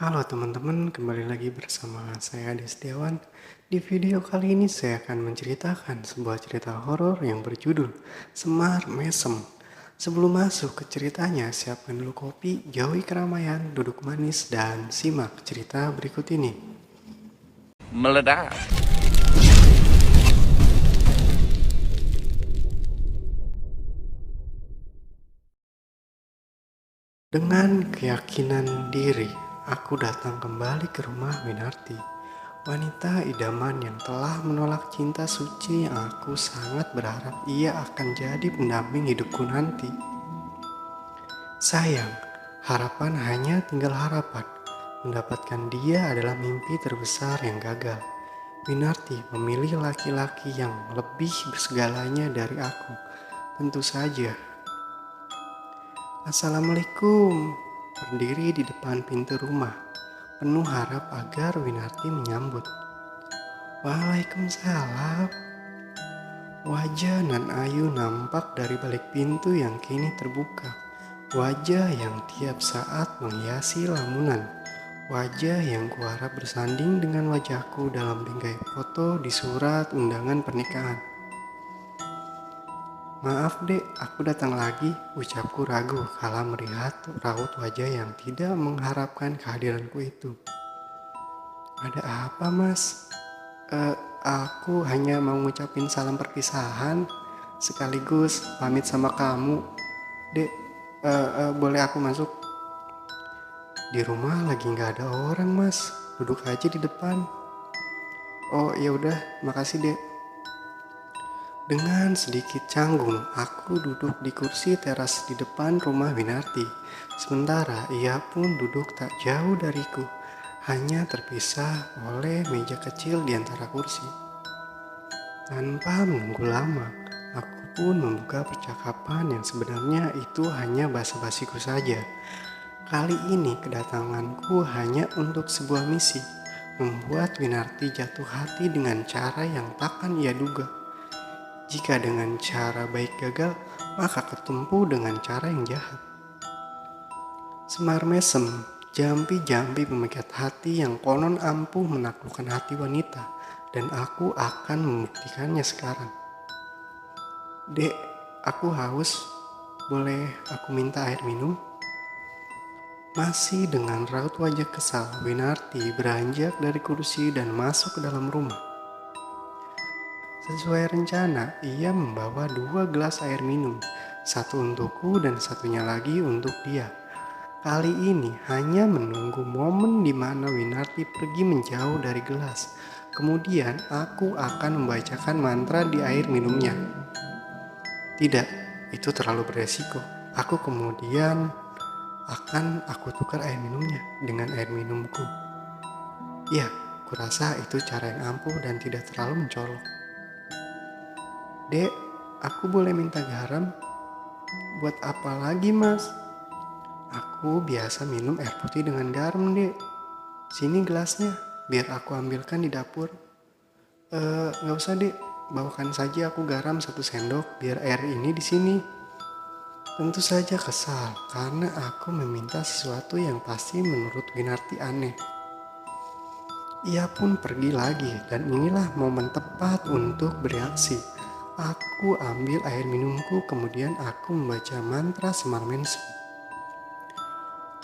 Halo teman-teman, kembali lagi bersama saya Adi Setiawan. Di video kali ini saya akan menceritakan sebuah cerita horor yang berjudul Semar Mesem. Sebelum masuk ke ceritanya, siapkan dulu kopi, jauhi keramaian, duduk manis, dan simak cerita berikut ini. Meledak. Dengan keyakinan diri, aku datang kembali ke rumah Winarti. Wanita idaman yang telah menolak cinta suci yang aku sangat berharap ia akan jadi pendamping hidupku nanti. Sayang, harapan hanya tinggal harapan. Mendapatkan dia adalah mimpi terbesar yang gagal. Winarti memilih laki-laki yang lebih bersegalanya dari aku. Tentu saja. Assalamualaikum. Berdiri di depan pintu rumah, penuh harap agar Winarti menyambut. Waalaikumsalam. Wajah Nan Ayu nampak dari balik pintu yang kini terbuka. Wajah yang tiap saat menghiasi lamunan. Wajah yang kuharap bersanding dengan wajahku dalam bingkai foto di surat undangan pernikahan. Maaf dek, aku datang lagi, ucapku ragu kala melihat raut wajah yang tidak mengharapkan kehadiranku itu. Ada apa mas? Aku hanya mau ngucapin salam perpisahan, sekaligus pamit sama kamu. Dek, boleh aku masuk? Di rumah lagi nggak ada orang mas, duduk aja di depan. Oh ya udah, makasih dek. Dengan sedikit canggung, aku duduk di kursi teras di depan rumah Winarti. Sementara ia pun duduk tak jauh dariku, hanya terpisah oleh meja kecil di antara kursi. Tanpa menunggu lama, aku pun membuka percakapan yang sebenarnya itu hanya basa-basiku saja. Kali ini kedatanganku hanya untuk sebuah misi, membuat Winarti jatuh hati dengan cara yang takkan ia duga. Jika dengan cara baik gagal, maka ketumpu dengan cara yang jahat. Semar mesem, jampi-jampi pemikat hati yang konon ampuh menaklukkan hati wanita, dan aku akan membuktikannya sekarang. Dek, aku haus. Boleh aku minta air minum? Masih dengan raut wajah kesal, Winarti beranjak dari kursi dan masuk ke dalam rumah. Sesuai rencana, ia membawa 2 gelas air minum, satu untukku dan satunya lagi untuk dia. Kali ini hanya menunggu momen di mana Winarti pergi menjauh dari gelas. Kemudian aku akan membacakan mantra di air minumnya. Tidak, itu terlalu beresiko. Aku tukar air minumnya dengan air minumku. Ya, kurasa itu cara yang ampuh dan tidak terlalu mencolok. Dek, aku boleh minta garam? Buat apa lagi mas? Aku biasa minum air putih dengan garam dek. Sini gelasnya, biar aku ambilkan di dapur. Gak usah dek, bawakan saja aku garam 1 sendok biar air ini di sini. Tentu saja kesal karena aku meminta sesuatu yang pasti menurut Winarti aneh. Ia pun pergi lagi dan inilah momen tepat untuk bereaksi. Aku ambil air minumku, kemudian aku membaca mantra Semar Mesem.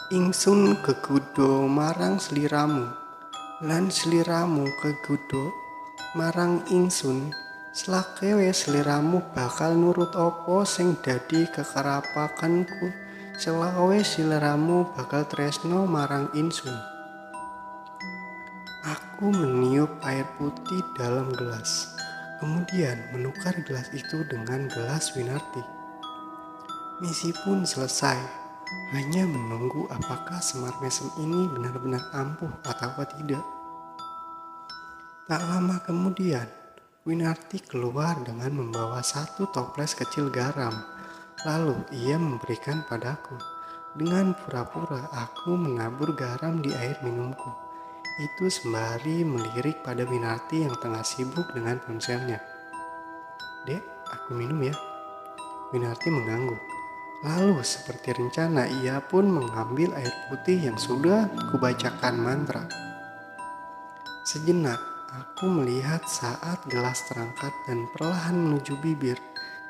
Ingsun kegudo marang sliramu, lan sliramu kegudo marang ingsun. Slakewe sliramu bakal nurut opo sing dadi kekarapakanku, selawe sliramu bakal tresno marang ingsun. Aku meniup air putih dalam gelas. Kemudian menukar gelas itu dengan gelas Winarti. Misi pun selesai, hanya menunggu apakah Semar Mesem ini benar-benar ampuh atau tidak. Tak lama kemudian, Winarti keluar dengan membawa 1 toples kecil garam. Lalu ia memberikan padaku. Dengan pura-pura aku menabur garam di air minumku. Itu sembari melirik pada Winarti yang tengah sibuk dengan ponselnya. Dek, aku minum ya. Winarti mengangguk. Lalu seperti rencana ia pun mengambil air putih yang sudah kubacakan mantra. Sejenak aku melihat saat gelas terangkat dan perlahan menuju bibir.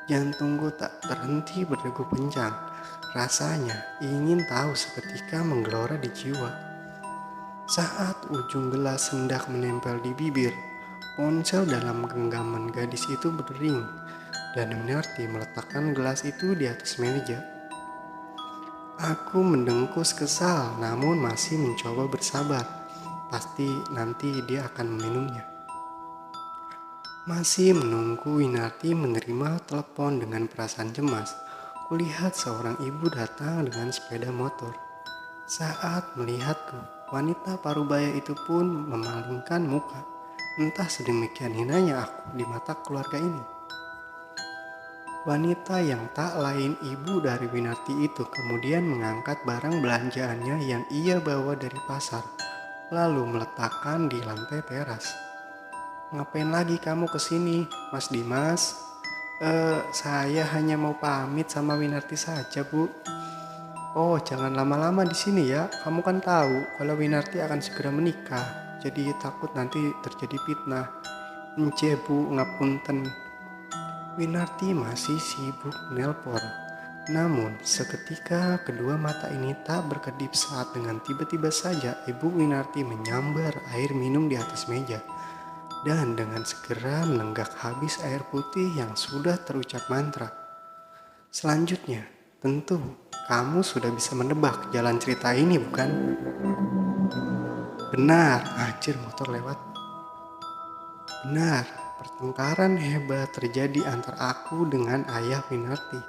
Jantungku tak berhenti berdegup kencang. Rasanya ingin tahu seketika menggelora di jiwa. Saat ujung gelas hendak menempel di bibir, ponsel dalam genggaman gadis itu berdering dan Winarti meletakkan gelas itu di atas meja. Aku mendengkus kesal namun masih mencoba bersabar. Pasti nanti dia akan meminumnya. Masih menunggu Winarti menerima telepon dengan perasaan cemas. Kulihat seorang ibu datang dengan sepeda motor. Saat melihatku, wanita parubaya itu pun memalingkan muka. Entah sedemikian hinanya aku di mata keluarga ini. Wanita yang tak lain ibu dari Winarti itu kemudian mengangkat barang belanjaannya yang ia bawa dari pasar, lalu meletakkan di lantai teras. "Ngapain lagi kamu kesini, Mas Dimas?" Saya hanya mau pamit sama Winarti saja, Bu." "Oh, jangan lama-lama di sini ya. Kamu kan tahu kalau Winarti akan segera menikah. Jadi takut nanti terjadi fitnah." "Ence, Bu, ngapunten." Winarti masih sibuk nelpon. Namun, seketika kedua mata ini tak berkedip saat dengan tiba-tiba saja Ibu Winarti menyambar air minum di atas meja. Dan dengan segera menenggak habis air putih yang sudah terucap mantra. Selanjutnya, tentu kamu sudah bisa menebak jalan cerita ini, bukan? Benar, anjir motor lewat. Benar, pertengkaran hebat terjadi antara aku dengan ayah Winarti.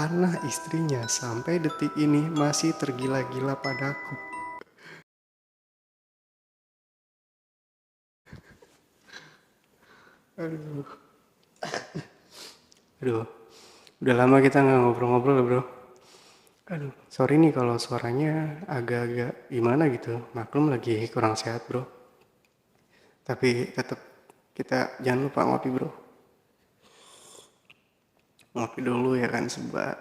Karena istrinya sampai detik ini masih tergila-gila padaku. Aduh. Aduh, udah lama kita nggak ngobrol-ngobrol bro. Aduh, sorry nih kalau suaranya agak-agak gimana gitu. Maklum lagi kurang sehat bro. Tapi tetap kita jangan lupa ngopi bro. Ngopi dulu ya kan sebat.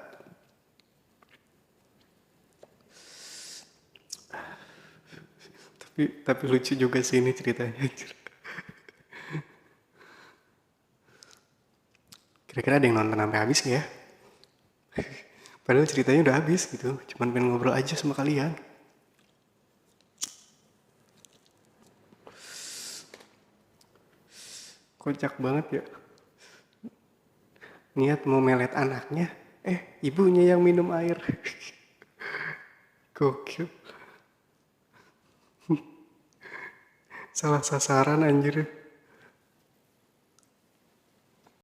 Tapi lucu juga sih ini ceritanya. Kira-kira ada yang nonton sampai habis nggak ya? Padahal ceritanya udah habis gitu. Cuman pengen ngobrol aja sama kalian. Kocak banget ya. Niat mau melet anaknya, ibunya yang minum air. Gokil. Salah sasaran anjir.